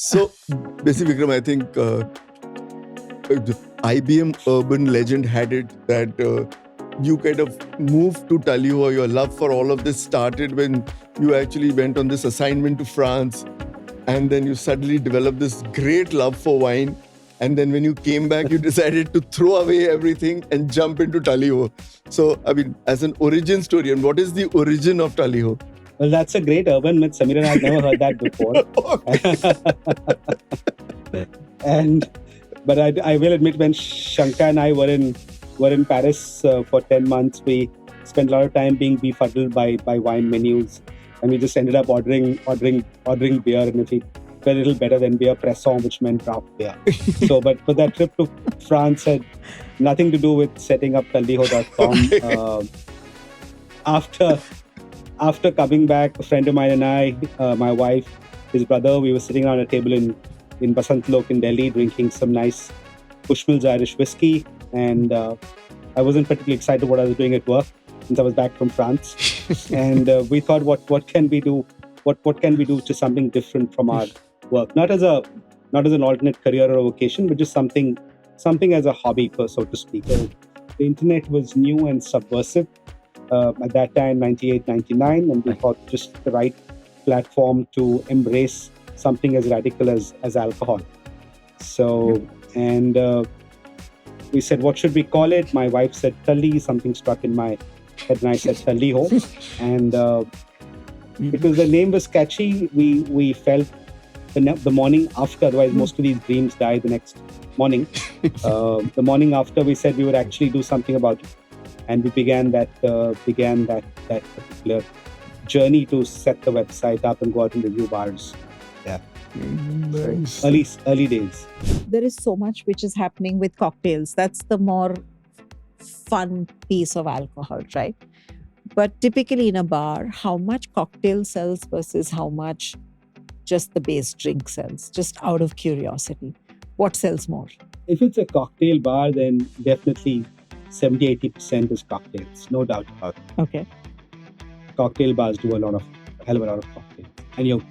So basically, Vikram, I think the IBM urban legend had it that you kind of moved to Taliho. Your love for all of this started when you actually went on this assignment to France, and then you suddenly developed this great love for wine. And then when you came back, you decided to throw away everything and jump into Taliho. So, I mean, as an origin story, and what is the origin of Taliho? Well, that's a great urban myth, Samir, and I've never heard that before. But I will admit, when Shankar and I were in Paris for 10 months, we spent a lot of time being befuddled by wine menus, and we just ended up ordering beer, and if we felt a little better than beer, Presson, which meant craft beer. But that trip to France had nothing to do with setting up Taliho.com. After coming back, a friend of mine and I, my wife, his brother, we were sitting around a table in Basant Lok in Delhi, drinking some nice Bushmills Irish whiskey, and I wasn't particularly excited what I was doing at work since I was back from France. And we thought, what can we do? What can we do to something different from our work? Not as an alternate career or vocation, but just something as a hobby, so to speak. So the internet was new and subversive at that time, 98, 99, and we thought just the right platform to embrace something as radical as alcohol. So, and we said, what should we call it? My wife said Tulleeho. Something struck in my head, and I said Taliho. And because the name was catchy, we felt the morning after, otherwise most of these dreams die the next morning. The morning after, we said we would actually do something about it. And we began that particular journey to set the website up and go out and review bars. Yeah. Nice. Early days. There is so much which is happening with cocktails. That's the more fun piece of alcohol, right? But typically in a bar, how much cocktail sells versus how much just the base drink sells? Just out of curiosity, what sells more? If it's a cocktail bar, then definitely 70-80% is cocktails, no doubt about it. Okay. Cocktail bars do a hell of a lot of cocktails. And you're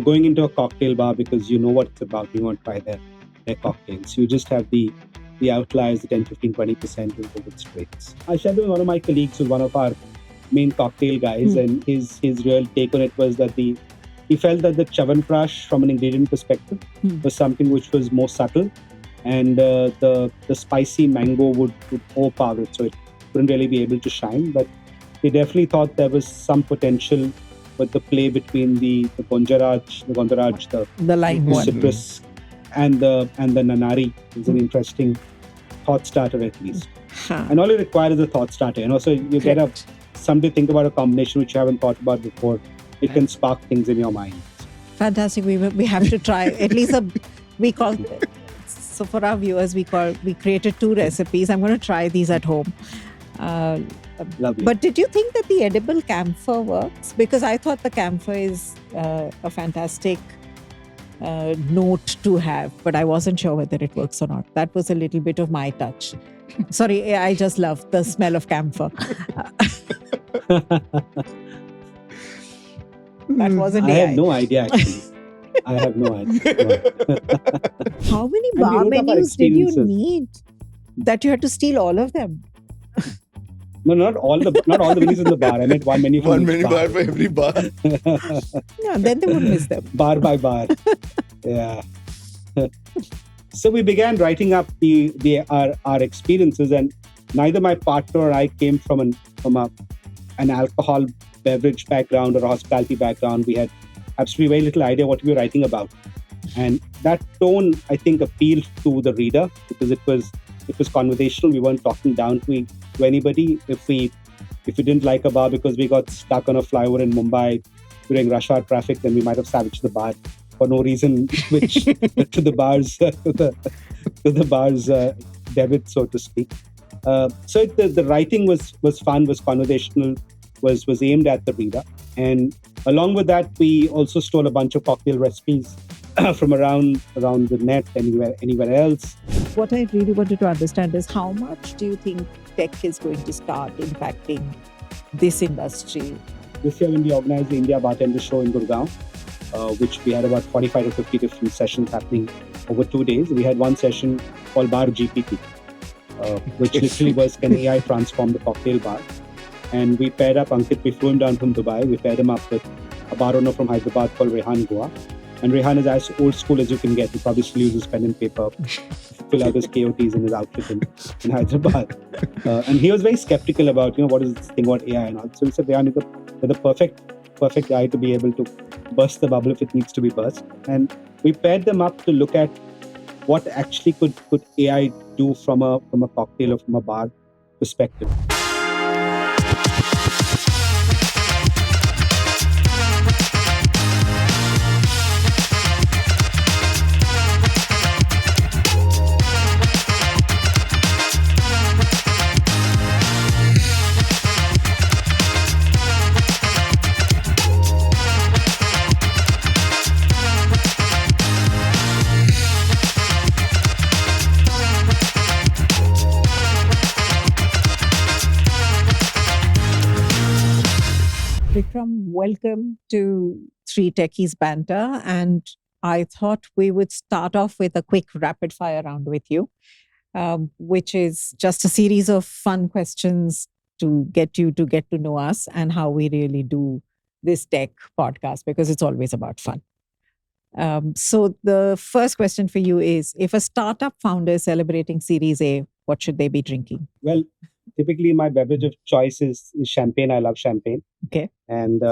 going into a cocktail bar because you know what it's about. You want to try their cocktails. You just have the outliers, the 10, 15, 20% who go with straights. I shared with one of my colleagues who's one of our main cocktail guys, and his real take on it was that he felt that the Chyawanprash from an ingredient perspective was something which was more subtle, and the spicy mango would overpower it, so it wouldn't really be able to shine. But he definitely thought there was some potential with the play between the Gondaraj, The light the one. citrus, and the Nanari is an interesting thought starter at least. Huh. And all you require is a thought starter, so you get somebody think about a combination which you haven't thought about before. It can spark things in your mind. Fantastic. We have to try at least we call. So for our viewers, we created 2 recipes. I'm going to try these at home. Lovely. But did you think that the edible camphor works? Because I thought the camphor is a fantastic note to have, but I wasn't sure whether it works or not. That was a little bit of my touch. Sorry, I just love the smell of camphor. That wasn't I AI. have no idea actually. I have no idea. How many And we bar wrote up our menus did you experiences. need that you had to steal all of them? No, not all the menus in the bar. I meant one menu for One each menu bar for every bar. Yeah, then they would miss them. Bar by bar. Yeah. So we began writing up our experiences, and neither my partner or I came from an alcohol beverage background or a hospitality background. We had absolutely very little idea what we were writing about, and that tone, I think, appealed to the reader because it was conversational. We weren't talking down to anybody. If we didn't like a bar because we got stuck on a flyover in Mumbai during rush hour traffic, then we might have savaged the bar for no reason, which to the bar's debit, so to speak. So the writing was fun, was conversational, was aimed at the reader, and along with that, we also stole a bunch of cocktail recipes from around the net, anywhere else. What I really wanted to understand is how much do you think tech is going to start impacting this industry? This year when we organized the India Bartender Show in Gurgaon, which we had about 45 to 50 different sessions happening over 2 days. We had one session called Bar GPT, which literally was can AI transform the cocktail bar. And we paired up Ankit. We flew him down from Dubai. We paired him up with a bar owner from Hyderabad called Rehan Goa. And Rehan is as old school as you can get. He probably still uses pen and paper, fill out his KOTs in his outfit in Hyderabad. And he was very skeptical about, what is this thing about AI and all. So we said, Rehan, you're the perfect guy to be able to burst the bubble if it needs to be burst. And we paired them up to look at what actually could AI do from a cocktail or from a bar perspective. Vikram, welcome to Three Techies Banter. And I thought we would start off with a quick rapid fire round with you, which is just a series of fun questions to get you to get to know us and how we really do this tech podcast, because it's always about fun. So the first question for you is, if a startup founder is celebrating Series A, what should they be drinking? Well, typically my beverage of choice is champagne. I love champagne. Okay. And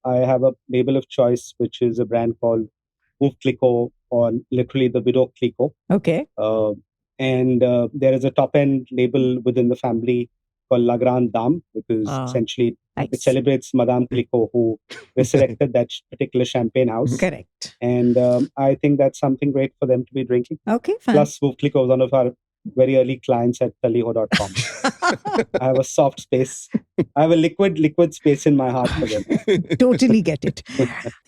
I have a label of choice, which is a brand called Tulleeho, or literally the Widow Clicquot. Okay. And there is a top-end label within the family called La Grande Dame, because essentially it celebrates Madame Clicquot, who resurrected that particular champagne house. Correct. And I think that's something great for them to be drinking. Okay, fine. Plus, Clicquot was one of our very early clients at Taliho.com. I have a soft space. I have a liquid space in my heart for them. Totally get it.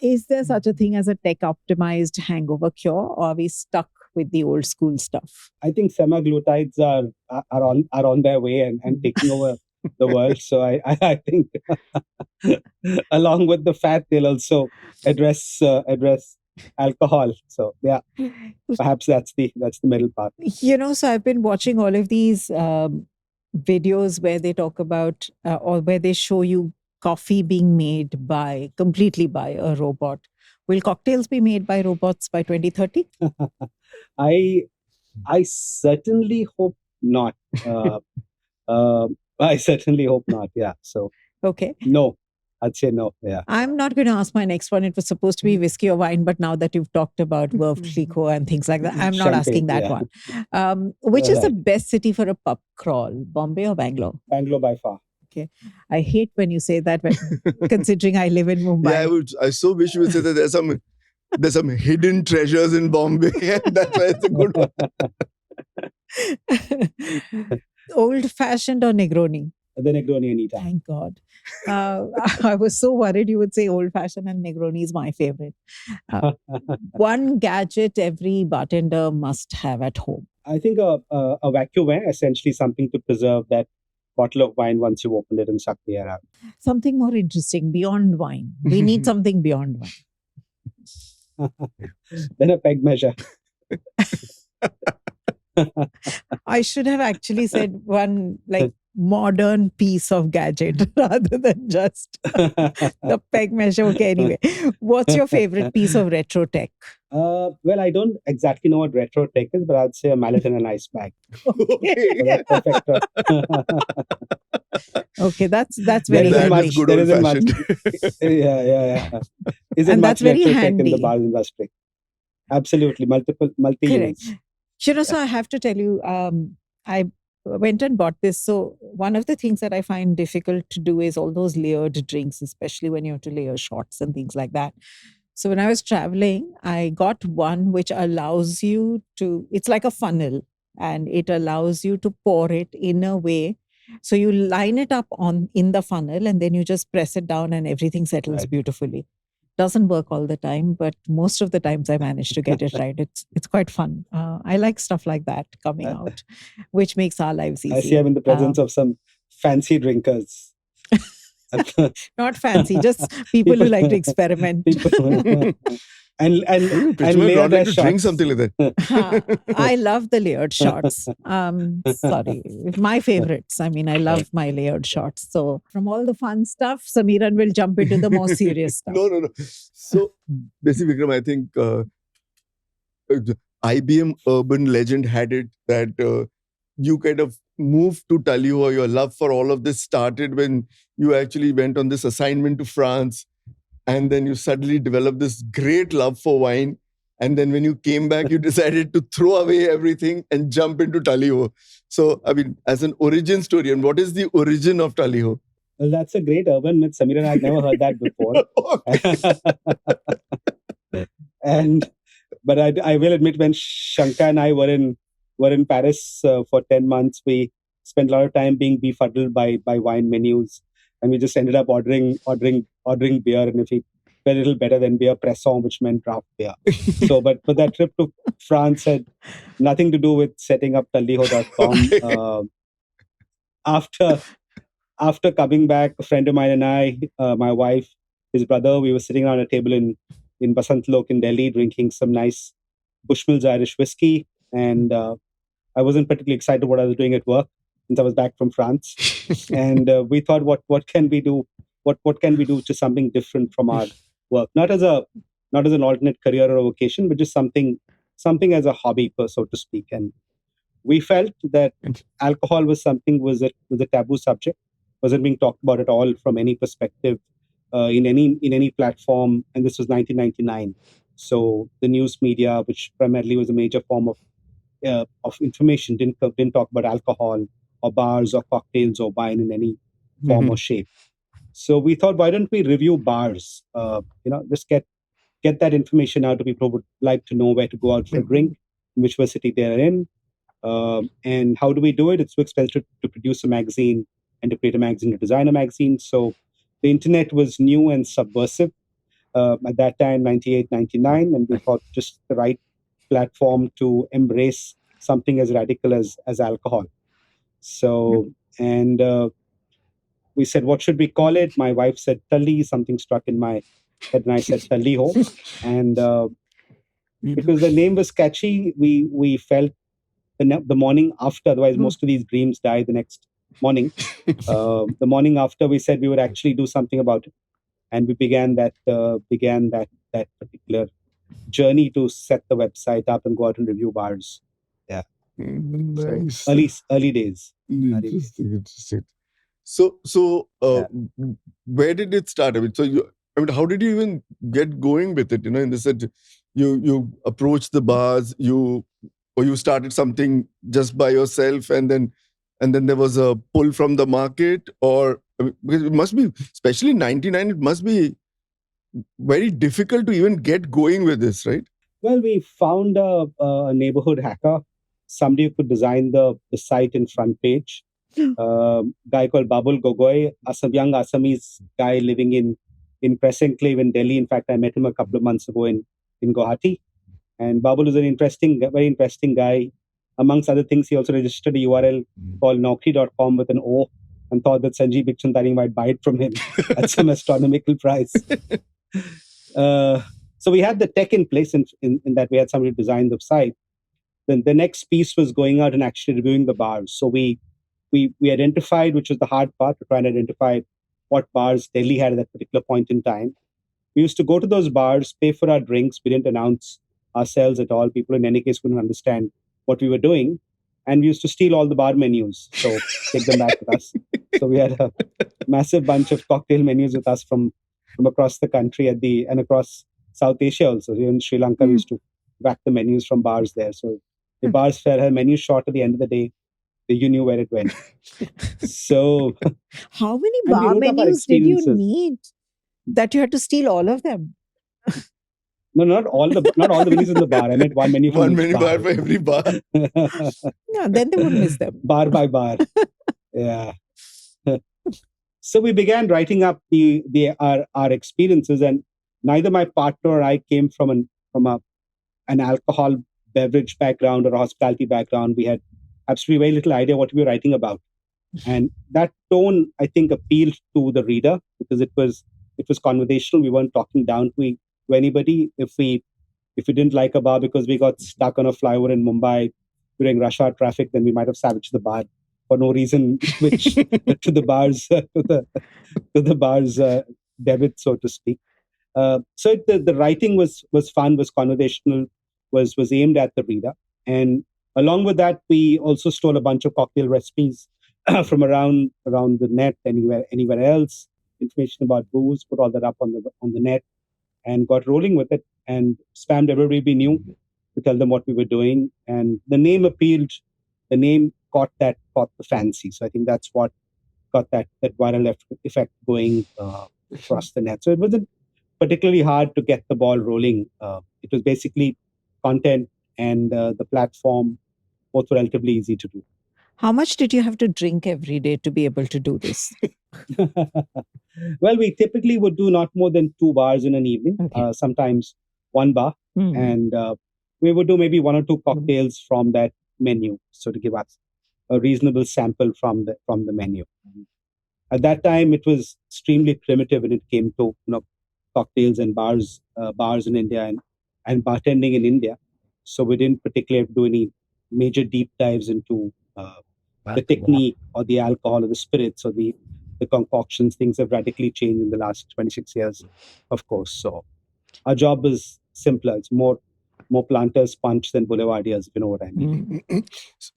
Is there such a thing as a tech-optimized hangover cure, or are we stuck with the old school stuff? I think semaglutides are on their way and taking over the world. So I think along with the fat, they'll also address alcohol. So yeah, perhaps that's the middle part. So I've been watching all of these videos where they talk about or where they show you coffee being made completely by a robot. Will cocktails be made by robots by 2030? I certainly hope not. I certainly hope not. Yeah. So okay. No. I'd say no. Yeah. I'm not going to ask my next one. It was supposed to be whiskey or wine, but now that you've talked about Veuve Clicquot and things like that, I'm not asking that one. Which is the best city for a pub crawl, Bombay or Bangalore? Bangalore by far. Okay. I hate when you say that, considering I live in Mumbai. Yeah, I so wish you would say that there's some hidden treasures in Bombay, and that's why it's a good one. Old-fashioned or Negroni? The Negroni anytime. Thank God. I was so worried you would say old-fashioned, and Negroni is my favorite. One gadget every bartender must have at home. I think a vacuum, essentially something to preserve that bottle of wine once you open it and suck the air out. Something more interesting beyond wine. We need something beyond wine. Then a peg measure. I should have actually said one modern piece of gadget rather than just the peg measure. Okay, anyway. What's your favorite piece of retro tech? Well, I don't exactly know what retro tech is, but I'd say a mallet and an ice bag. Okay. Okay, that's very handy. There isn't much. Yeah. Isn't much retro tech in the bar industry. Absolutely, multi-use. So I have to tell you, I went and bought this. So one of the things that I find difficult to do is all those layered drinks, especially when you have to layer shots and things like that. So when I was traveling, I got one which allows you to, it's like a funnel, and it allows you to pour it in a way. So you line it up in the funnel, and then you just press it down and everything settles beautifully. Doesn't work all the time, but most of the times I manage to get it right. It's quite fun. I like stuff like that coming out, which makes our lives easy. I see I'm in the presence of some fancy drinkers. Not fancy, just people who like to experiment. and Maybe Pitchman layer would their like to drink shots. something like that. I love the layered shots. Sorry, my favorites. I mean, I love my layered shots. So, from all the fun stuff, Samiran will jump into the more serious stuff. No. So, basically, Vikram, I think the IBM urban legend had it that you kind of moved to Taliho, or your love for all of this started when you actually went on this assignment to France, and then you suddenly developed this great love for wine. And then when you came back, you decided to throw away everything and jump into Taliho. So, I mean, as an origin story, and what is the origin of Taliho? Well, that's a great urban myth, Samir, and I've never heard that before. But I will admit, when Shankar and I were in Paris for 10 months, we spent a lot of time being befuddled by wine menus, and we just ended up ordering beer, and if we very little better than beer, Presson, which meant draft beer. So, but that trip to France had nothing to do with setting up Taliho.com. After coming back, a friend of mine and I, my wife, his brother, we were sitting around a table in Basant Lok in Delhi, drinking some nice Bushmills Irish whiskey, and I wasn't particularly excited what I was doing at work since I was back from France. And we thought, what can we do? What can we do to something different from our work? Not as an alternate career or a vocation, but just something as a hobby, so to speak. And we felt that alcohol was a taboo subject, wasn't being talked about at all from any perspective in any platform. And this was 1999, so the news media, which primarily was a major form of information, didn't talk about alcohol or bars or cocktails or wine in any form or shape. So we thought, why don't we review bars? Just get that information out to people who would like to know where to go out for a drink, in which city they're in. And how do we do it? It's so expensive to produce a magazine and to create a magazine, to design a magazine. So the internet was new and subversive at that time, 98, 99, and we thought just the right platform to embrace something as radical as alcohol. So, and we said, what should we call it? My wife said Tali, something struck in my head, and I said Taliho. And because the name was catchy, we felt the morning after, otherwise most of these dreams die the next morning. The morning after, we said we would actually do something about it, and we began that particular journey to set the website up and go out and review bars. Yeah, Nice. So early days. Interesting. So where did it start? I mean, how did you even get going with it? In the sense, you approached the bars, or you started something just by yourself, and then there was a pull from the market, or because it must be, especially in 99, it must be very difficult to even get going with this, right? Well, we found a neighborhood hacker, somebody who could design the site and front page. Guy called Babul Gogoi, a young Assamese guy living in Press Enclave in Delhi. In fact, I met him a couple of months ago in Guwahati. And Babul is very interesting guy. Amongst other things, he also registered a URL called Naukri.com with an O, and thought that Sanjeev Bikhchandani might buy it from him at some astronomical price. So we had the tech in place in that we had somebody design the site. Then the next piece was going out and actually reviewing the bars. So we identified, which was the hard part, to try and identify what bars Delhi had at that particular point in time. We used to go to those bars, pay for our drinks. We didn't announce ourselves at all. People in any case couldn't understand what we were doing. And we used to steal all the bar menus, so take them back with us. So we had a massive bunch of cocktail menus with us from across the country and across South Asia also. Here in Sri Lanka, we used to whack the menus from bars there. So the bars had a menu short at the end of the day. You knew where it went. So how many bar menus did you need that you had to steal all of them? No, not all the menus in the bar. I meant one menu for bar for every bar. Yeah, then they would miss them. Bar by bar. Yeah. So we began writing up our experiences, and neither my partner or I came from an alcohol beverage background or a hospitality background. We had absolutely very little idea what we were writing about. And that tone, I think, appealed to the reader because it was conversational. We weren't talking down to anybody. If we didn't like a bar because we got stuck on a flyover in Mumbai during rush hour traffic, then we might have savaged the bar for no reason, which to the bar's debit, so to speak. The writing was fun, was conversational, was aimed at the reader, and along with that, we also stole a bunch of cocktail recipes from around the net, anywhere else. Information about booze, put all that up on the net, and got rolling with it, and spammed everybody we knew to tell them what we were doing. And the name appealed. The name caught the fancy. So I think that's what got that viral effect going across the net. So it wasn't particularly hard to get the ball rolling. It was basically content and the platform, both were relatively easy to do. How much did you have to drink every day to be able to do this? Well, we typically would do not more than 2 bars in an evening, Okay. sometimes 1 bar, and we would do maybe 1 or 2 cocktails from that menu, so to give us a reasonable sample from the menu. At that time, it was extremely primitive when it came to cocktails and bars in India and bartending in India. So we didn't particularly do any major deep dives into the technique or the alcohol or the spirits or the concoctions. Things have radically changed in the last 26 years, of course. So our job is simpler. It's more planters punch than boulevardiers, if you know what I mean.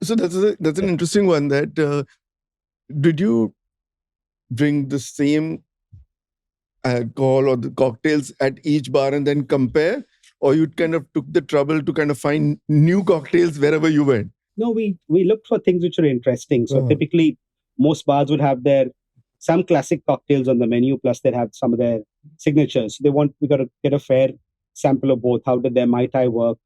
So that's an interesting one. That did you drink the same alcohol or the cocktails at each bar and then compare, or you kind of took the trouble to kind of find new cocktails wherever you went? No, we looked for things which are interesting. So typically, most bars would have some classic cocktails on the menu, plus they'd have some of their signatures. We got to get a fair sample of both. How did their Mai Tai work?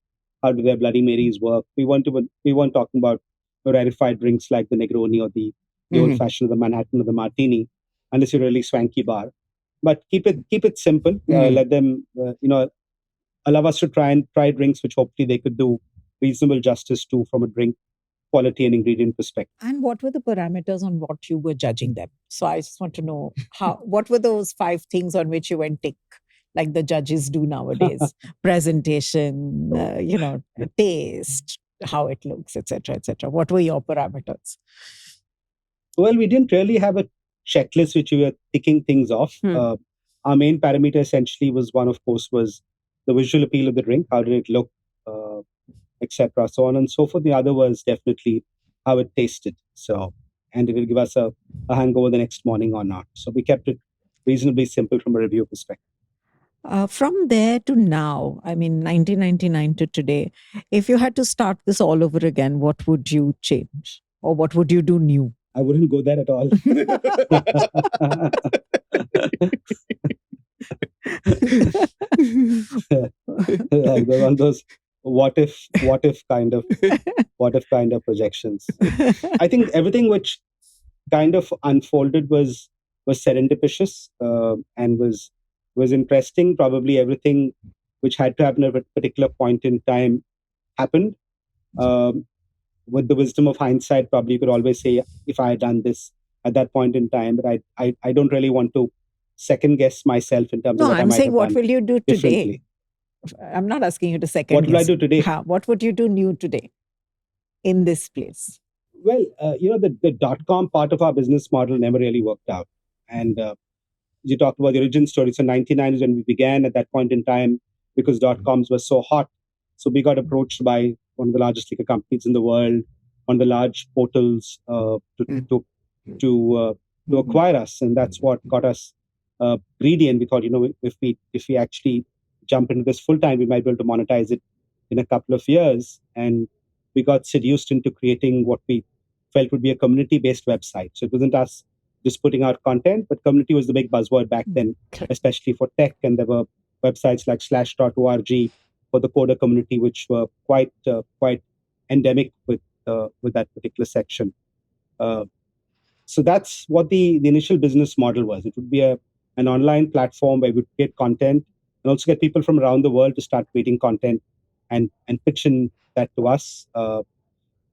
How did their Bloody Marys work? We weren't talking about rarefied drinks like the Negroni or the old fashioned, the Manhattan or the Martini, unless you're a really swanky bar. But keep it simple. Let them allow us to try drinks which hopefully they could do reasonable justice to from a drink quality and ingredient perspective. And what were the parameters on what you were judging them? So I just want to know what were those 5 things on which you went tick, like the judges do nowadays? Presentation, taste, how it looks, etc., etc. What were your parameters? Well, we didn't really have a checklist which we were ticking things off. Our main parameter essentially was the visual appeal of the drink. How did it look, etc. So on and so forth. The other was definitely how it tasted. So, and it will give us a hangover the next morning or not. So we kept it reasonably simple from a review perspective. From there to now, 1999 to today, if you had to start this all over again, what would you change? Or what would you do new? I wouldn't go there at all. Like one of those what if kind of projections. I think everything which kind of unfolded was serendipitous and was interesting. Probably everything which had to happen at a particular point in time happened. With the wisdom of hindsight, probably you could always say, if I had done this at that point in time, but I don't really want to second guess myself in terms of what I might have done. No, I'm saying, what will you do today? I'm not asking you to second guess. What will I do today? What would you do new today in this place? Well, the .com part of our business model never really worked out. And you talked about the origin story. So 99 is when we began. At that point in time, because .coms were so hot, so we got approached by one of the largest liquor companies in the world, on the large portals to acquire us, and that's what got us greedy. And we thought, if we actually jump into this full time, we might be able to monetize it in a couple of years. And we got seduced into creating what we felt would be a community-based website. So it wasn't us just putting out content, but community was the big buzzword back then, especially for tech. And there were websites like slash.org for the coder community, which were quite endemic with that particular section. So that's what the initial business model was. It would be an online platform where we would create content and also get people from around the world to start creating content and pitching that to us.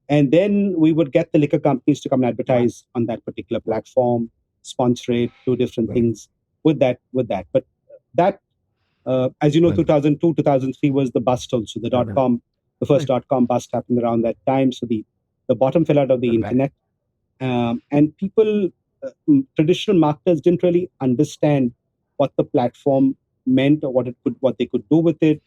And then we would get the liquor companies to come and advertise on that particular platform, sponsor it, do different Right. things with that. But that, as you know, Right. 2002, 2003 was the bust also. The Right. .com, the first Right. .com bust happened around that time. So the bottom fell out of the Right. internet. And people, traditional marketers didn't really understand what the platform meant or what they could do with it,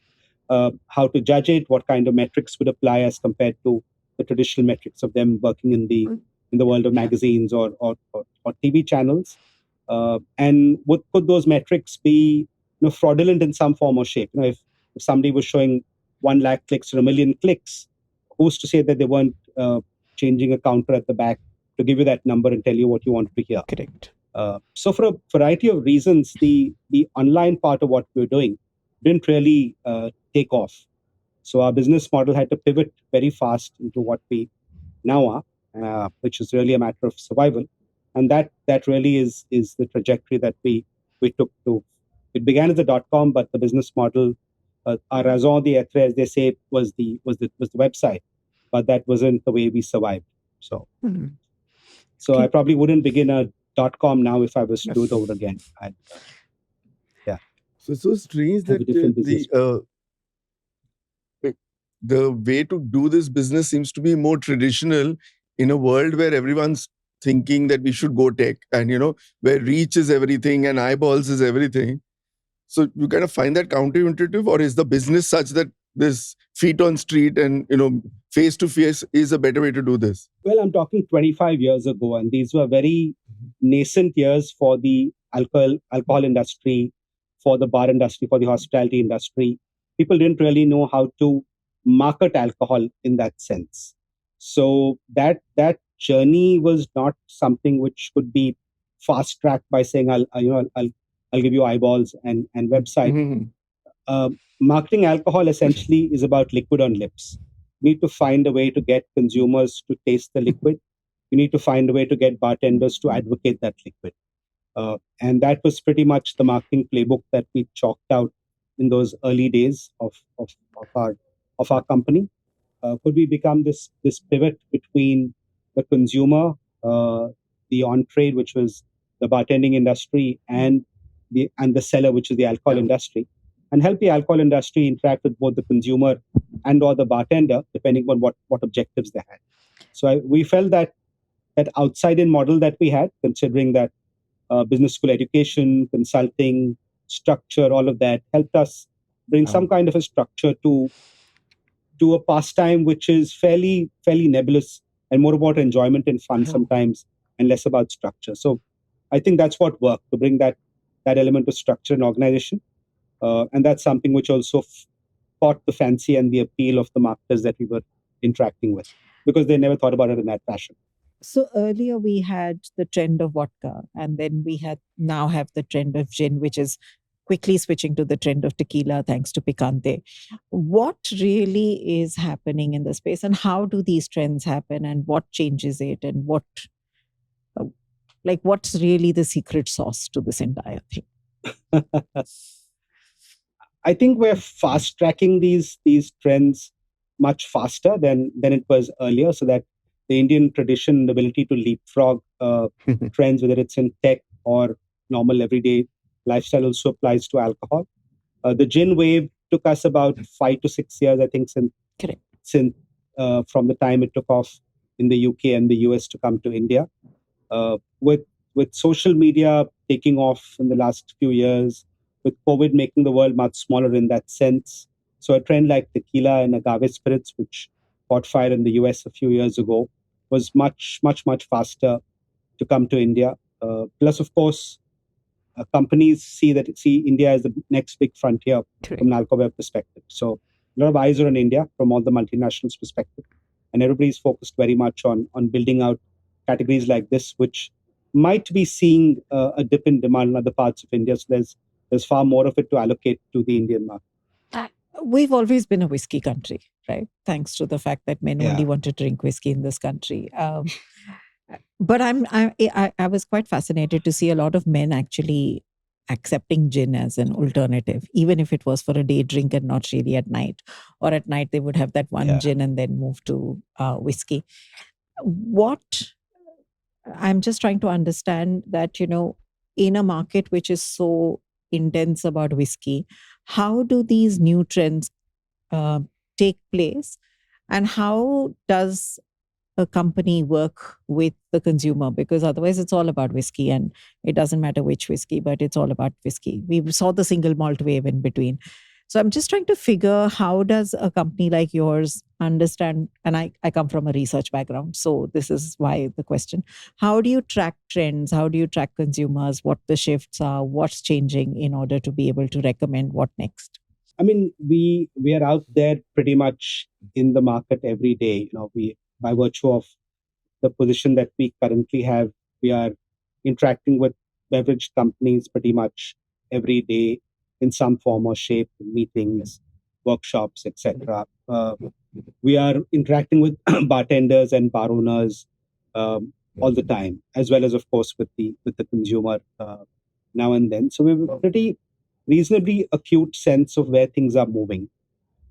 how to judge it, what kind of metrics would apply as compared to the traditional metrics of them working in the world of magazines or TV channels. And could those metrics be fraudulent in some form or shape? If somebody was showing 1 lakh clicks or 1 million clicks, who's to say that they weren't changing a counter at the back to give you that number and tell you what you want to hear? Correct. So for a variety of reasons, the online part of what we're doing didn't really take off. So our business model had to pivot very fast into what we now are, which is really a matter of survival. And that really is the trajectory that we took to. It began as a .com, but the business model, our raison d'être, as they say, was the website, but that wasn't the way we survived. So, so I probably wouldn't begin a .com now if I was to do it over again. Yeah. So it's so strange Have a that different business. the way to do this business seems to be more traditional in a world where everyone's thinking that we should go tech, and where reach is everything and eyeballs is everything. So you kind of find that counterintuitive, or is the business such that this feet on street and face to face is a better way to do this? Well, I'm talking 25 years ago, and these were very nascent years for the alcohol industry, for the bar industry, for the hospitality industry. People didn't really know how to market alcohol in that sense. So that journey was not something which could be fast tracked by saying I'll give you eyeballs and website. Marketing alcohol essentially is about liquid on lips. You need to find a way to get consumers to taste the liquid. You need to find a way to get bartenders to advocate that liquid. And that was pretty much the marketing playbook that we chalked out in those early days of our company. Could we become this pivot between the consumer, the on-trade, which was the bartending industry, and the seller, which is the alcohol industry, and help the alcohol industry interact with both the consumer and or the bartender, depending on what objectives they had. So we felt that outside-in model that we had, considering that business school education, consulting, structure, all of that helped us bring some kind of a structure to a pastime which is fairly nebulous and more about enjoyment and fun sometimes, and less about structure. So I think that's what worked, to bring that element of structure and organization. And that's something which also caught the fancy and the appeal of the marketers that we were interacting with, because they never thought about it in that fashion. So earlier we had the trend of vodka, and then we now have the trend of gin, which is quickly switching to the trend of tequila thanks to Picante. What really is happening in the space, and how do these trends happen, and what changes it, and what's really the secret sauce to this entire thing? I think we're fast tracking these trends much faster than it was earlier, so that the Indian tradition, the ability to leapfrog trends, whether it's in tech or normal everyday lifestyle, also applies to alcohol. The gin wave took us about 5 to 6 years, I think, since from the time it took off in the UK and the US to come to India. With social media taking off in the last few years, with COVID making the world much smaller in that sense. So a trend like tequila and agave spirits, which caught fire in the US a few years ago, was much faster to come to India. Plus, of course, companies see India as the next big frontier from an alcobev perspective. So a lot of eyes are on India from all the multinationals' perspective, and everybody's focused very much on building out categories like this, which might be seeing a dip in demand in other parts of India. So there's far more of it to allocate to the Indian market. We've always been a whiskey country, right? Thanks to the fact that men only want to drink whiskey in this country. But I was quite fascinated to see a lot of men actually accepting gin as an alternative, even if it was for a day drink and not really at night. Or at night, they would have that one gin and then move to whiskey. What I'm just trying to understand that, in a market which is so intense about whiskey, how do these new trends uh, take place? And how does a company work with the consumer? Because otherwise it's all about whiskey, and it doesn't matter which whiskey, but it's all about whiskey. We saw the single malt wave in between. So I'm just trying to figure, how does a company like yours understand? And I come from a research background, so this is why the question. How do you track trends? How do you track consumers? What the shifts are? What's changing in order to be able to recommend what next? I mean, we are out there pretty much in the market every day. We, by virtue of the position that we currently have, we are interacting with beverage companies pretty much every day in some form or shape, meetings, workshops, etc. We are interacting with bartenders and bar owners all the time, as well as, of course, with the consumer now and then. So we have a pretty reasonably acute sense of where things are moving.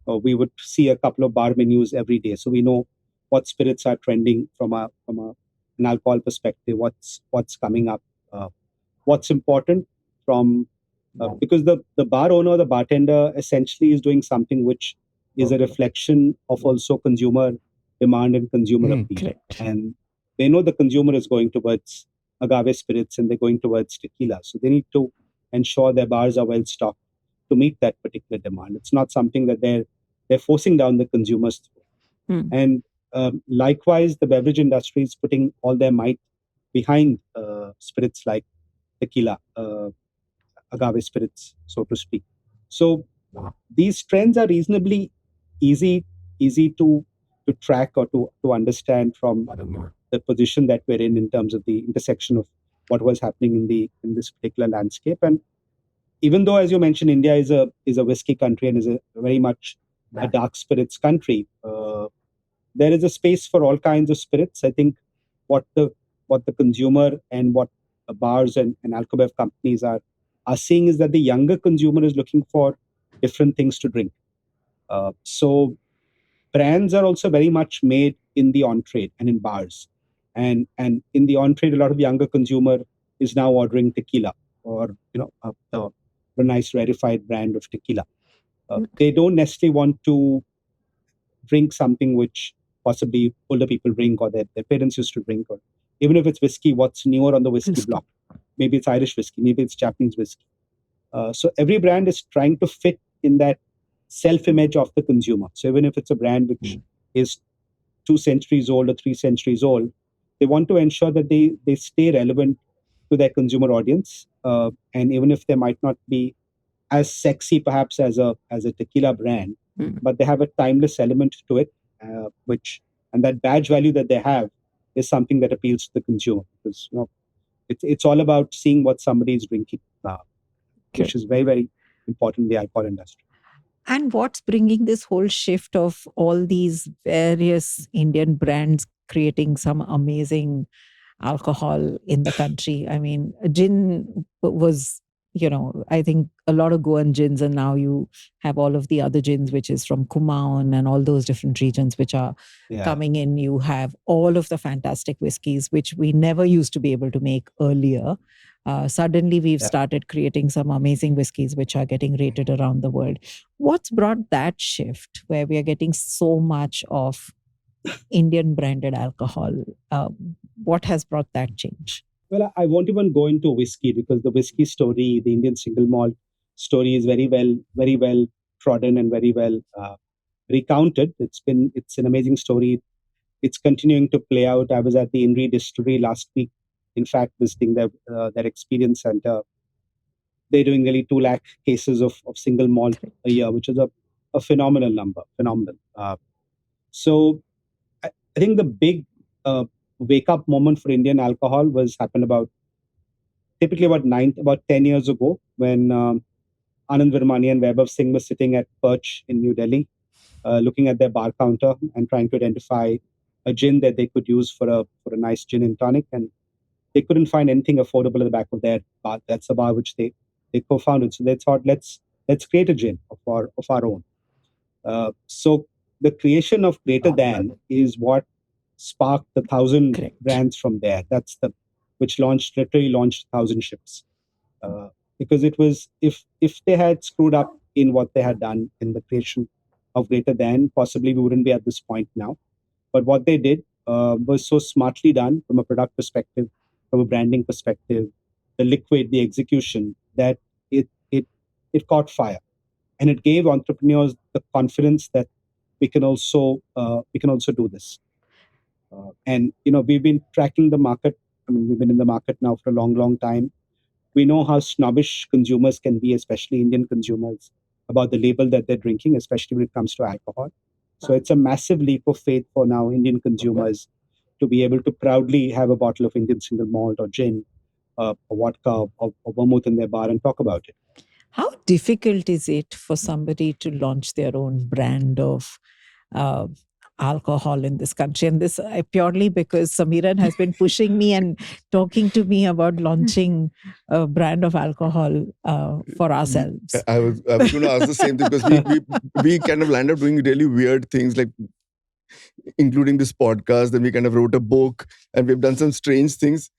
We would see a couple of bar menus every day, so we know what spirits are trending from an alcohol perspective, what's coming up, what's important from because the bar owner, the bartender, essentially is doing something which is a reflection of also consumer demand and consumer appeal. Correct. And they know the consumer is going towards agave spirits and they're going towards tequila, so they need to ensure their bars are well stocked to meet that particular demand. It's not something that they're forcing down the consumers through. And likewise, the beverage industry is putting all their might behind spirits like tequila, agave spirits, so to speak. So these trends are reasonably easy to track or to understand from the position that we're in terms of the intersection of what was happening in this particular landscape. And even though, as you mentioned, India is a whiskey country and is a very much a dark spirits country, there is a space for all kinds of spirits. I think what the consumer and what the bars and alcobev companies are seeing is that the younger consumer is looking for different things to drink. So brands are also very much made in the on-trade and in bars. And in the on-trade, a lot of younger consumer is now ordering tequila or a nice rarefied brand of tequila. They don't necessarily want to drink something which possibly older people drink or their parents used to drink, or even if it's whiskey, what's newer on the whiskey block. Maybe it's Irish whiskey, maybe it's Japanese whiskey. So every brand is trying to fit in that self-image of the consumer. So even if it's a brand which is 2 centuries old or 3 centuries old, they want to ensure that they stay relevant to their consumer audience. And even if they might not be as sexy perhaps as a tequila brand, but they have a timeless element to it, and that badge value that they have is something that appeals to the consumer, because it's all about seeing what somebody is drinking, which is very, very important in the alcohol industry. And what's bringing this whole shift of all these various Indian brands creating some amazing alcohol in the country? I mean, gin was, I think a lot of Goan gins, and now you have all of the other gins, which is from Kumaon and all those different regions which are coming in. You have all of the fantastic whiskeys, which we never used to be able to make earlier. Suddenly, we've started creating some amazing whiskeys which are getting rated around the world. What's brought that shift where we are getting so much of Indian branded alcohol? What has brought that change? Well, I won't even go into whiskey, because the whiskey story, the Indian single malt story, is very well trodden and very well recounted. It's an amazing story. It's continuing to play out. I was at the Inri distillery last week, in fact, visiting their experience center. They're doing nearly 2 lakh cases of single malt a year, which is a phenomenal number. Phenomenal. So I think the big wake up moment for Indian alcohol happened about 10 years ago, when Anand Virmani and Vaibhav Singh were sitting at Perch in New Delhi, looking at their bar counter and trying to identify a gin that they could use for a nice gin and tonic, and they couldn't find anything affordable at the back of their bar. That's the bar which they They co-founded. So they thought, let's create a gin of our own. So the creation of Greater Than is what sparked the 1,000 Correct. brands from there. That's which literally launched 1,000 ships. Because it was, if they had screwed up in what they had done in the creation of Greater Than, possibly we wouldn't be at this point now. But what they did was so smartly done from a product perspective, from a branding perspective, the liquid, the execution, that it caught fire, and it gave entrepreneurs the confidence that we can also do this. And we've been tracking the market. I mean, we've been in the market now for a long time. We know how snobbish consumers can be, especially Indian consumers, about the label that they're drinking, especially when it comes to alcohol. So it's a massive leap of faith for now Indian consumers to be able to proudly have a bottle of Indian single malt or gin, or vodka or vermouth in their bar and talk about it. How difficult is it for somebody to launch their own brand of alcohol in this country? And this purely because Samiran has been pushing me and talking to me about launching a brand of alcohol for ourselves. I was going to ask the same thing, because we kind of landed up doing really weird things, like including this podcast. Then we kind of wrote a book, and we've done some strange things.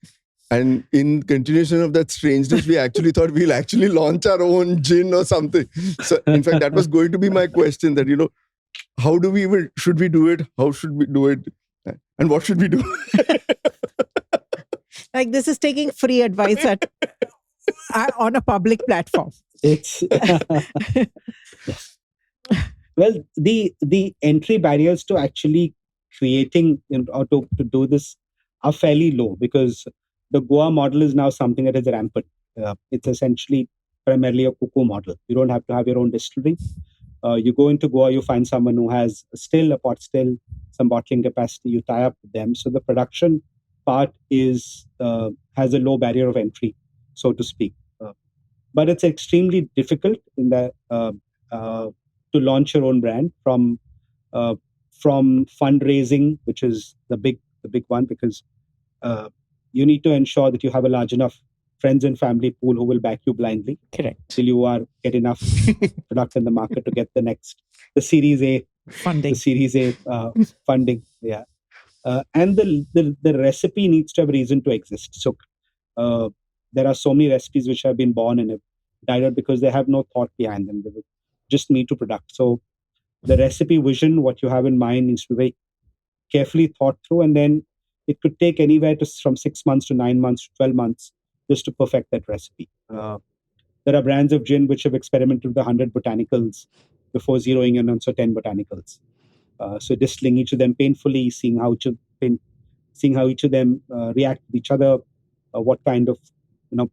And in continuation of that strangeness, we actually thought we'll actually launch our own gin or something. So in fact, that was going to be my question, that, how do we even, should we do it? How should we do it? And what should we do? Like, this is taking free advice on a public platform. It's well, the entry barriers to actually creating or to do this are fairly low, because the Goa model is now something that is rampant. It's essentially primarily a cuckoo model. You don't have to have your own distillery. You go into Goa, you find someone who has a pot still, some bottling capacity, you tie up with them. So the production part has a low barrier of entry, so to speak. But it's extremely difficult in that to launch your own brand from fundraising, which is the big one, because you need to ensure that you have a large enough friends and family pool who will back you blindly. Correct. Till you get enough product in the market to get the Series A funding. The Series A funding, yeah. And the recipe needs to have reason to exist. So there are so many recipes which have been born and have died out because they have no thought behind them. They were just me to product. So the recipe vision, what you have in mind, needs to be very carefully thought through, and then it could take anywhere from 6 months to 9 months to 12 months just to perfect that recipe. There are brands of gin which have experimented with 100 botanicals before zeroing in on 10 botanicals. So distilling each of them painfully, seeing how each of them react with each other, what kind of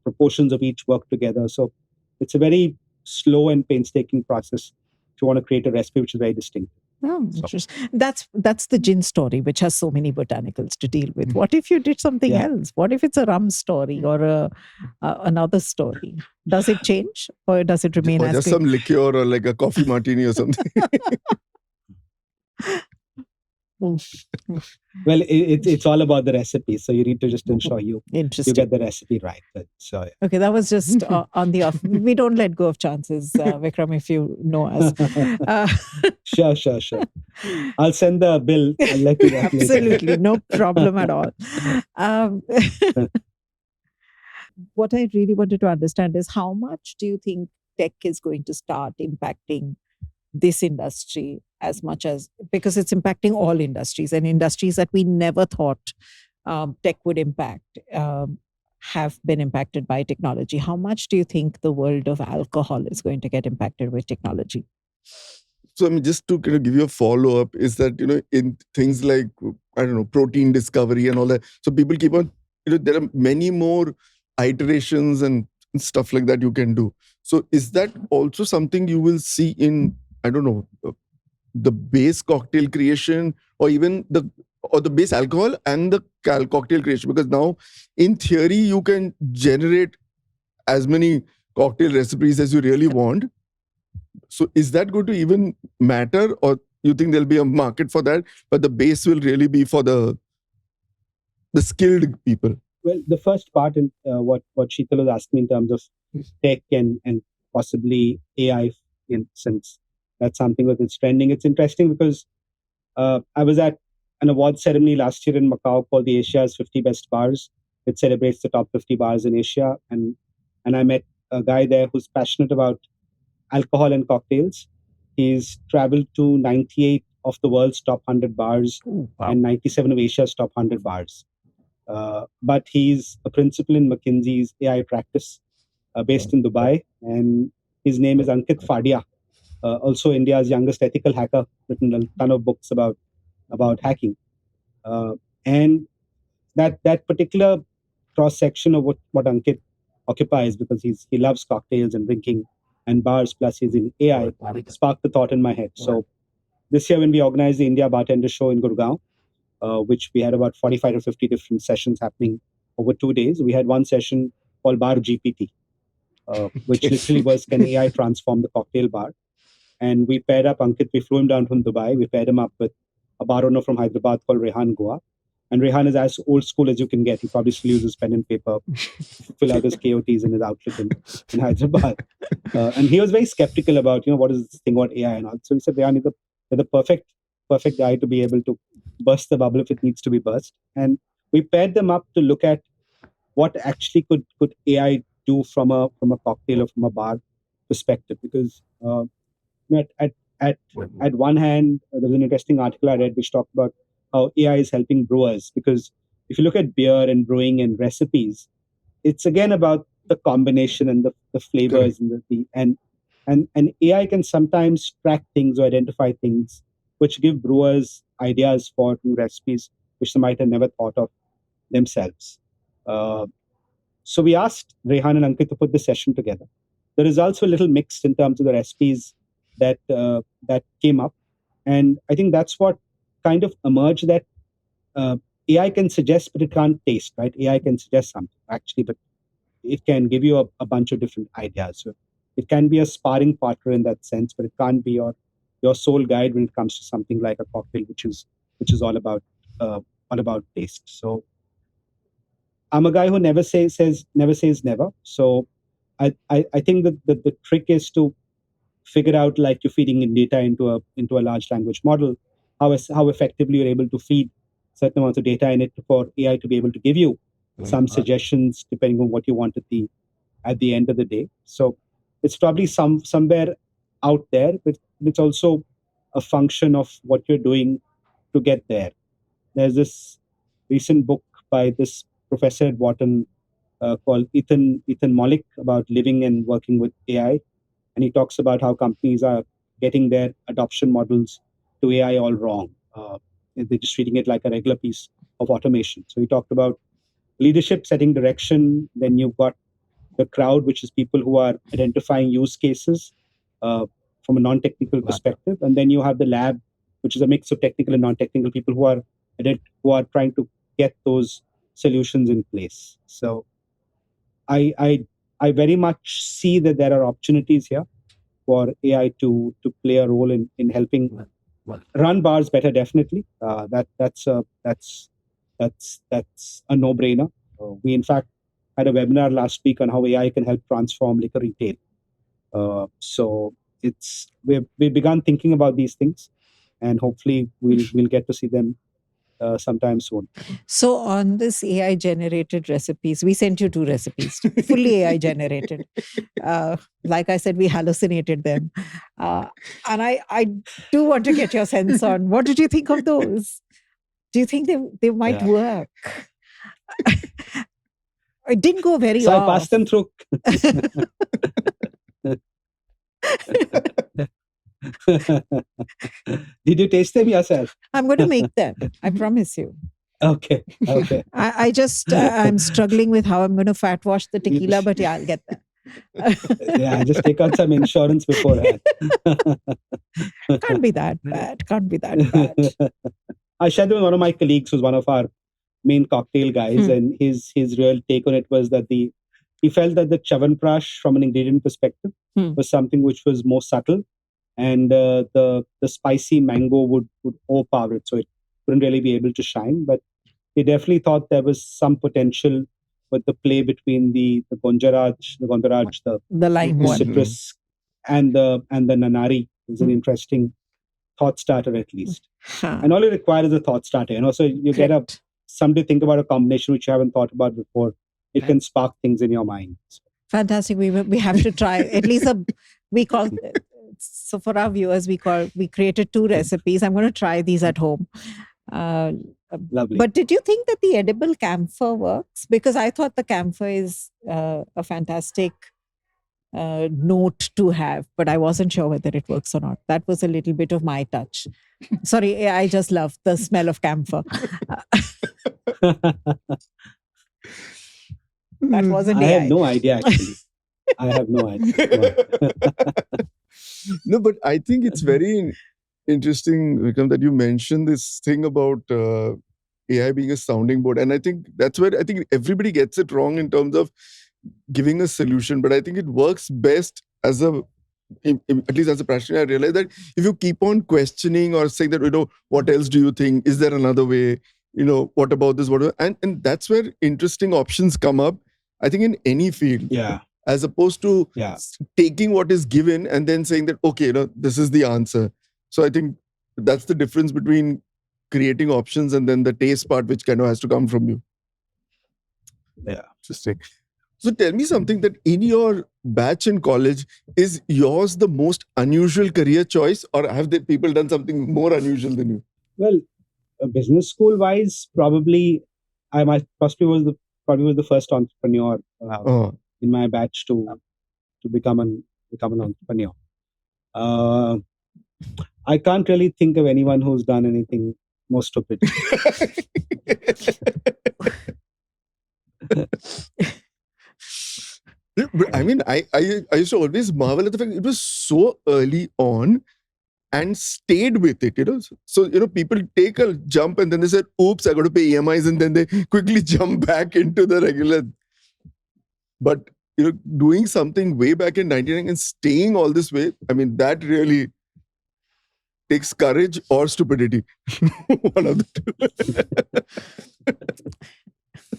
proportions of each work together. So it's a very slow and painstaking process if you want to create a recipe which is very distinct. Oh, interesting. That's the gin story, which has so many botanicals to deal with. What if you did something else? What if it's a rum story or another story? Does it change, or does it remain as just good? Some liqueur or like a coffee martini or something? Well, it's all about the recipe, so you need to just ensure you get the recipe right. So okay, that was just on the off. We don't let go of chances, Vikram, if you know us. Sure. I'll send the bill. I'll let you know. Absolutely, no problem at all. What I really wanted to understand is, how much do you think tech is going to start impacting this industry as much as, because it's impacting all industries, and industries that we never thought tech would impact have been impacted by technology. How much do you think the world of alcohol is going to get impacted with technology? So, I mean, just to kind of give you a follow-up, is that, in things like, I don't know, protein discovery and all that, so people keep on, there are many more iterations and stuff like that you can do. So is that also something you will see in, I don't know, the base cocktail creation, or even the base alcohol and the cocktail creation? Because now, in theory, you can generate as many cocktail recipes as you really want. So is that going to even matter, or you think there'll be a market for that, but the base will really be for the skilled people? Well, the first part in what Sheetal was asking in terms of tech and possibly AI, since that's something that is trending. It's interesting because I was at an award ceremony last year in Macau called the Asia's 50 Best Bars. It celebrates the top 50 bars in Asia, and I met a guy there who's passionate about alcohol and cocktails. He's traveled to 98 of the world's top 100 bars and 97 of Asia's top 100 bars. But he's a principal in McKinsey's AI practice based in Dubai, and his name is Ankit Fadia, also India's youngest ethical hacker, written a ton of books about hacking. And that particular cross section of what Ankit occupies, because he loves cocktails and drinking and bars, plus he's in AI, sparked the thought in my head. So this year when we organized the India Bartender Show in Gurgaon, which we had about 45 to 50 different sessions happening over 2 days, we had one session called Bar GPT, which literally was, can AI transform the cocktail bar? And we paired up Ankit. We flew him down from Dubai. We paired him up with a bar owner from Hyderabad called Rehan Goa. And Rehan is as old school as you can get. He probably still uses pen and paper, fill out his KOTs in his Outlook in Hyderabad. And he was very skeptical about, what is this thing about AI and all. So he said, Rehan, you're the perfect guy to be able to burst the bubble if it needs to be burst. And we paired them up to look at what actually could AI do from a cocktail or from a bar perspective. Because at one hand, there's an interesting article I read which talked about how AI is helping brewers. Because if you look at beer and brewing and recipes, it's again about the combination and the flavors and AI can sometimes track things or identify things which give brewers ideas for new recipes which they might have never thought of themselves. So we asked Rehan and Ankit to put this session together. The results were a little mixed in terms of the recipes that came up, and I think that's what kind of emerged, that AI can suggest, but it can't taste, right? AI can suggest something actually, but it can give you a bunch of different ideas. So it can be a sparring partner in that sense, but it can't be your sole guide when it comes to something like a cocktail, which is all about taste. So I'm a guy who never says never. So I think that the trick is to figure out, like you're feeding in data into a large language model, how effectively you're able to feed certain amounts of data in it for AI to be able to give you some suggestions depending on what you want at the end of the day. So it's probably somewhere out there, but it's also a function of what you're doing to get there. There's this recent book by this professor at Wharton called Ethan Mollick about living and working with AI. And he talks about how companies are getting their adoption models to AI all wrong. They're just treating it like a regular piece of automation. So he talked about leadership setting direction. Then you've got the crowd, which is people who are identifying use cases from a non-technical perspective. And then you have the lab, which is a mix of technical and non-technical people who are trying to get those solutions in place. So I very much see that there are opportunities here for AI to play a role in helping run bars better. Definitely, that's a no-brainer. We in fact had a webinar last week on how AI can help transform liquor retail. So we've begun thinking about these things, and hopefully we'll get to see them sometime soon. So on this AI generated recipes, we sent you 2 recipes, fully AI generated. Like I said, we hallucinated them. And I do want to get your sense on what did you think of those? Do you think they might work? It didn't go very So off. I passed them through. Did you taste them yourself? I'm going to make them. I promise you. Okay. I'm struggling with how I'm going to fat wash the tequila, but yeah, I'll get there. Yeah, just take out some insurance beforehand. Can't be that bad. I shared with one of my colleagues who's one of our main cocktail guys, and his real take on it was that he felt that the Chyawanprash from an ingredient perspective was something which was more subtle, and the spicy mango would overpower it, so it wouldn't really be able to shine. But he definitely thought there was some potential but the play between the Gondaraj, The lime the one. citrus, and the Nanari is an interesting thought starter at least. Huh. And all you require is a thought starter. So you get Correct. somebody think about a combination which you haven't thought about before. It can spark things in your mind. Fantastic. We have to try at least we call so for our viewers we created 2 recipes. I'm going to try these at home. Lovely. But did you think that the edible camphor works? Because I thought the camphor is a fantastic note to have, but I wasn't sure whether it works or not. That was a little bit of my touch. Sorry, I just love the smell of camphor. That wasn't I AI. have no idea actually. I have no idea. No, but I think it's very interesting, Vikram, that you mentioned this thing about AI being a sounding board. And I think that's where I think everybody gets it wrong in terms of giving a solution. But I think it works best at least as a practitioner. I realize that if you keep on questioning or saying that, what else do you think? Is there another way? What about this? And that's where interesting options come up, I think, in any field. Yeah. As opposed to taking what is given and then saying that, okay, this is the answer. So I think that's the difference between creating options and then the taste part, which kind of has to come from you. Yeah. Interesting. So tell me something that in your batch in college, is yours the most unusual career choice, or have the people done something more unusual than you? Well, business school wise, probably I possibly was the first entrepreneur in my batch to become an entrepreneur. I can't really think of anyone who's done anything more stupid. I mean, I used to always marvel at the fact it was so early on and stayed with it, So, people take a jump and then they said, oops, I got to pay EMIs, and then they quickly jump back into the regular. But, doing something way back in 99 and staying all this way, I mean, that really takes courage or stupidity. One of the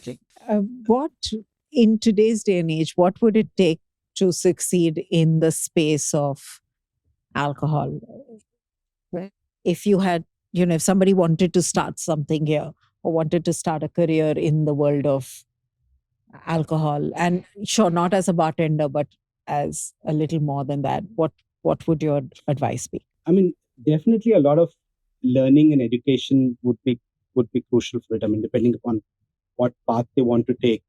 two. What, in today's day and age, what would it take to succeed in the space of alcohol? If you had, if somebody wanted to start something here or wanted to start a career in the world of alcohol, and sure, not as a bartender, but as a little more than that, what would your advice be? I mean, definitely a lot of learning and education would be crucial for it. I mean, depending upon what path they want to take.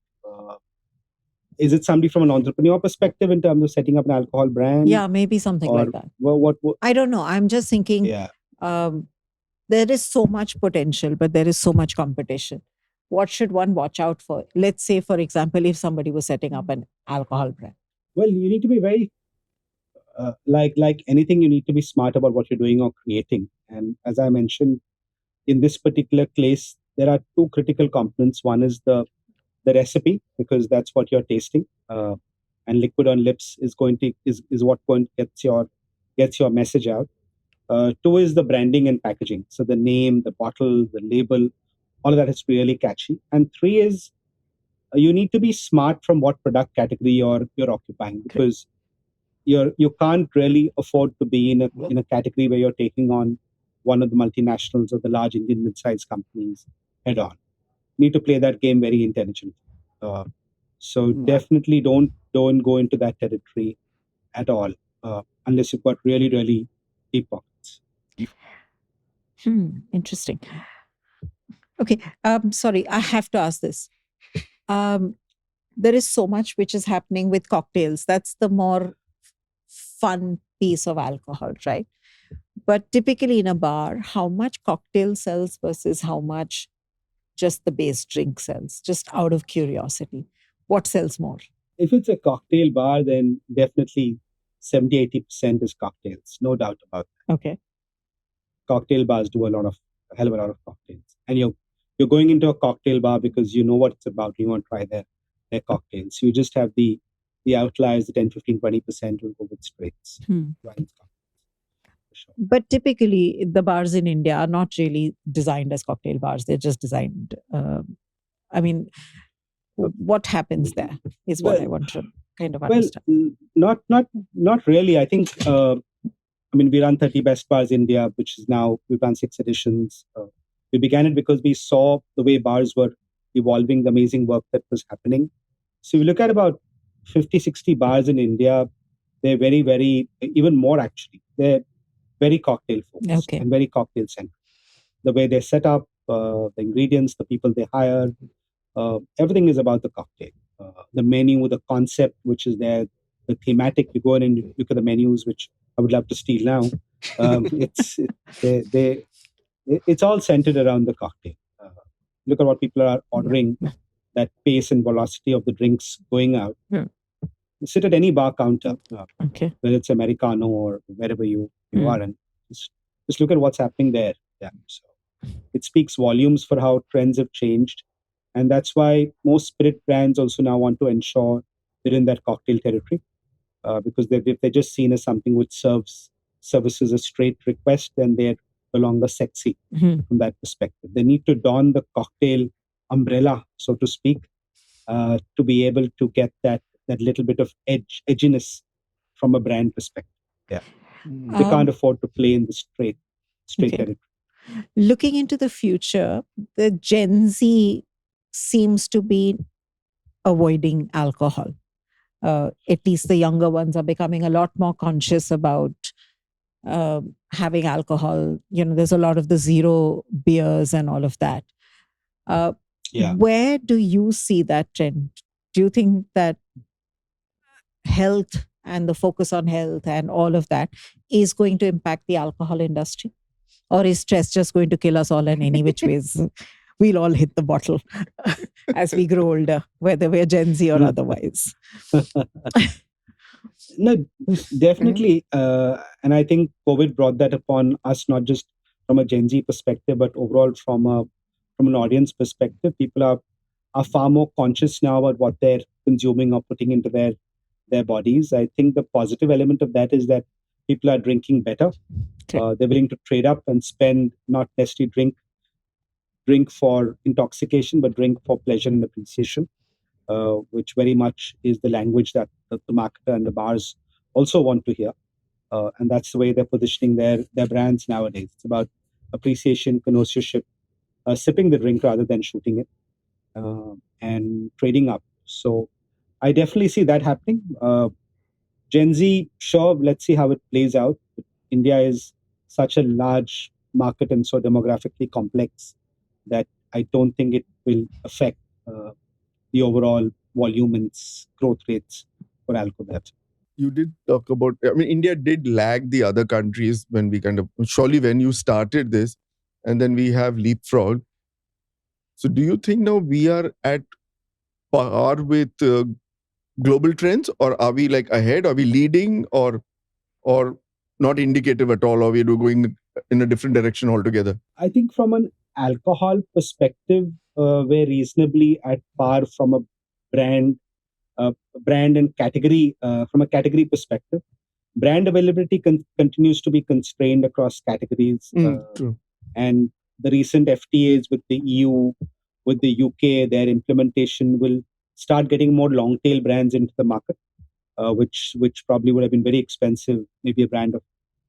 Is it somebody from an entrepreneur perspective in terms of setting up an alcohol brand? Yeah, maybe something like that. What I don't know. I'm just thinking there is so much potential, but there is so much competition. What should one watch out for? Let's say, for example, if somebody was setting up an alcohol brand. Well, you need to be very, like anything, you need to be smart about what you're doing or creating. And as I mentioned, in this particular case, there are 2 critical components. One is the recipe, because that's what you're tasting, and liquid on lips is what gets your message out. 2 is the branding and packaging, so the name, the bottle, the label, all of that has to be really catchy. And 3 is you need to be smart from what product category you're occupying, because you can't really afford to be in a category where you're taking on one of the multinationals or the large Indian mid-sized companies head on. Need to play that game very intelligently. So definitely don't go into that territory at all, unless you've got really, really deep pockets. Interesting. Okay. Sorry, I have to ask this. There is so much which is happening with cocktails. That's the more fun piece of alcohol, right? But typically in a bar, how much cocktail sells versus how much just the base drink sells, just out of curiosity? What sells more? If it's a cocktail bar, then definitely 70-80% is cocktails, no doubt about that. Okay. Cocktail bars do a hell of a lot of cocktails. And you're going into a cocktail bar because you know what it's about. You want to try their cocktails. You just have the outliers, the 10, 15, 20% will go with spirits. Sure. But typically, the bars in India are not really designed as cocktail bars. They're just designed. I mean, What happens there is what I want to kind of Well, understand. not really. I think. I mean, we run 30 Best Bars India, which is now we've run 6 editions. We began it because we saw the way bars were evolving, the amazing work that was happening. So we look at about 50, 60 bars in India. They're very, very, even more actually. They're very cocktail focused Okay. and very cocktail centric. The way they're set up, the ingredients, the people they hire, everything is about the cocktail. The menu, the concept, which is there, the thematic. You go in and you look at the menus, which I would love to steal now. It's all centered around the cocktail. Look at what people are ordering, that pace and velocity of the drinks going out. Yeah. Sit at any bar counter, Okay. whether it's Americano or wherever you Mm. are, and just look at what's happening there. Yeah. So it speaks volumes for how trends have changed. And that's why most spirit brands also now want to ensure they're in that cocktail territory, because if they're just seen as something which services a straight request, then they're no longer sexy Mhm. from that perspective. They need to don the cocktail umbrella, so to speak, to be able to get that little bit of edginess from a brand perspective. Yeah, they can't afford to play in the straight Okay. territory. Looking into the future, the Gen Z seems to be avoiding alcohol. At least the younger ones are becoming a lot more conscious about having alcohol. There's a lot of the zero beers and all of that. Yeah. Where do you see that trend? Do you think that health and the focus on health and all of that is going to impact the alcohol industry? Or is stress just going to kill us all in any which ways? We'll all hit the bottle as we grow older, whether we're Gen Z or otherwise. No, definitely. And I think COVID brought that upon us, not just from a Gen Z perspective, but overall from an audience perspective. People are far more conscious now about what they're consuming or putting into their bodies. I think the positive element of that is that people are drinking better. Okay. They're willing to trade up and spend, not necessarily drink for intoxication, but drink for pleasure and appreciation, which very much is the language that the marketer and the bars also want to hear. And that's the way they're positioning their brands nowadays. It's about appreciation, connoisseurship, sipping the drink rather than shooting it, and trading up. So I definitely see that happening. Gen Z, sure, let's see how it plays out. India is such a large market and so demographically complex that I don't think it will affect the overall volume and growth rates for alcobev. You did talk about, I mean, India did lag the other countries when we surely when you started this, and then we have leapfrog. So do you think now we are at par with global trends, or are we like ahead? Are we leading, or not indicative at all? Or we going in a different direction altogether? I think from an alcohol perspective, we're reasonably at par from a brand and category, from a category perspective. Brand availability continues to be constrained across categories. True. And the recent FTAs with the EU, with the UK, their implementation will start getting more long tail brands into the market, which probably would have been very expensive. Maybe a brand of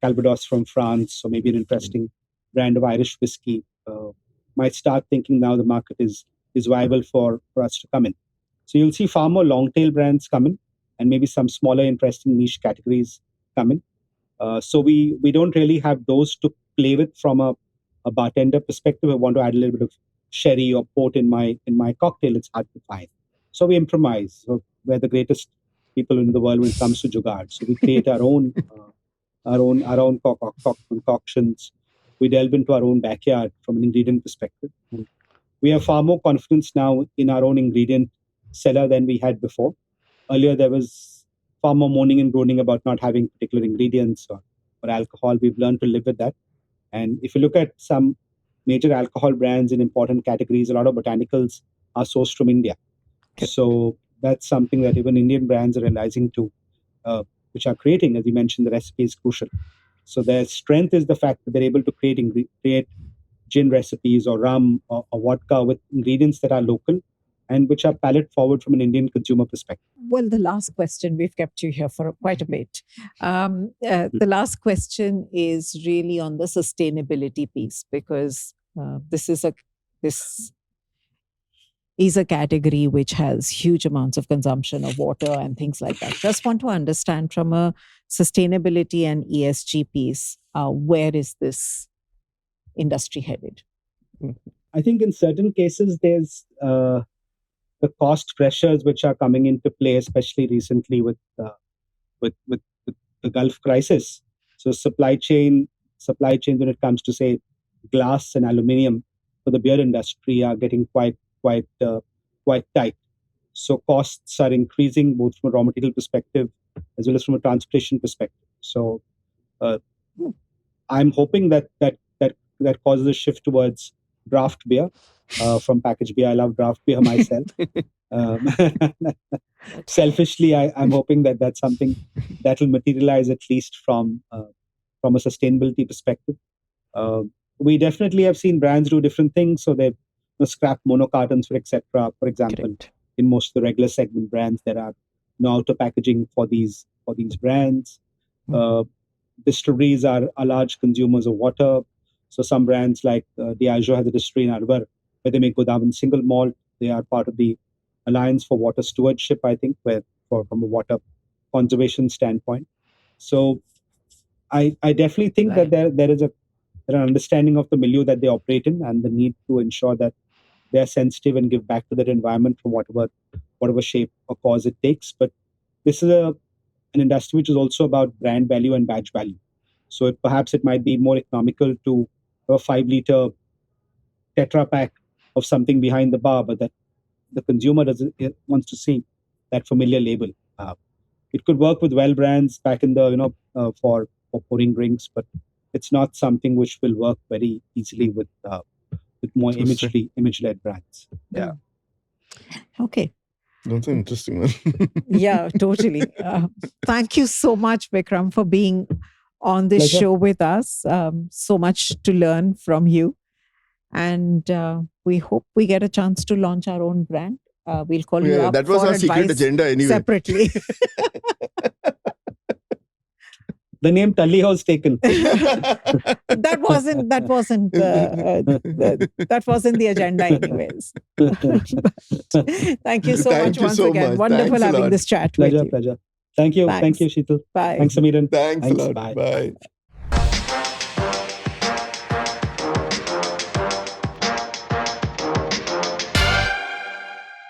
Calvados from France, or maybe an interesting brand of Irish whiskey. Might start thinking now the market is viable for us to come in. So you'll see far more long tail brands come in, and maybe some smaller, interesting niche categories come in. So we don't really have those to play with from a bartender perspective. I want to add a little bit of sherry or port in my cocktail. It's hard to find. So we improvise. So we're the greatest people in the world when it comes to jugaad. So we create our own concoctions. We delve into our own backyard from an ingredient perspective. We have far more confidence now in our own ingredient cellar than we had before. Earlier, there was far more moaning and groaning about not having particular ingredients or alcohol. We've learned to live with that. And if you look at some major alcohol brands in important categories, a lot of botanicals are sourced from India. Okay. So that's something that even Indian brands are realizing too, which are creating, as you mentioned, the recipe is crucial. So their strength is the fact that they're able to create gin recipes or rum or vodka with ingredients that are local, and which are palate forward from an Indian consumer perspective. Well, the last question, we've kept you here for quite a bit. The last question is really on the sustainability piece, because this is a category which has huge amounts of consumption of water and things like that. Just want to understand from a sustainability and ESG piece, where is this industry headed? I think in certain cases, there's the cost pressures which are coming into play, especially recently with the Gulf crisis. So supply chains when it comes to, say, glass and aluminium for the beer industry are getting quite tight. So costs are increasing both from a raw material perspective as well as from a transportation perspective. So I'm hoping that causes a shift towards draft beer from packaged beer. I love draft beer myself. Selfishly, I'm hoping that that's something that will materialize, at least from a sustainability perspective. We definitely have seen brands do different things. So they've scrap mono cartons, for example. Correct. In most of the regular segment brands, there are no outer packaging for these brands. Distilleries are large consumers of water. So some brands like Diageo has a distillery in Alvar where they make Godawan single malt. They are part of the Alliance for Water Stewardship, I think, from a water conservation standpoint. So I definitely think that there is an understanding of the milieu that they operate in and the need to ensure that they are sensitive and give back to their environment from whatever shape or cause it takes. But this is an industry which is also about brand value and badge value. So perhaps it might be more economical to have a 5-liter Tetra Pak of something behind the bar, but that the consumer wants to see that familiar label. It could work with well brands back in the for pouring drinks, but it's not something which will work very easily with more image-led brands. Yeah. Okay. That's an interesting one. Yeah, totally. Thank you so much, Vikram, for being on this Pleasure. show with us. So much to learn from you. And we hope we get a chance to launch our own brand. We'll call you up that was for our secret advice agenda anyway. separately. The name Taliho is taken. That wasn't the agenda anyways. But thank you so much once again. Wonderful Thanks a having lot. this chat with you. Pleasure. Thank you. Thanks. Thank you, Sheetal. Bye. Thanks, Amiran. Thanks a lot. Bye. Bye.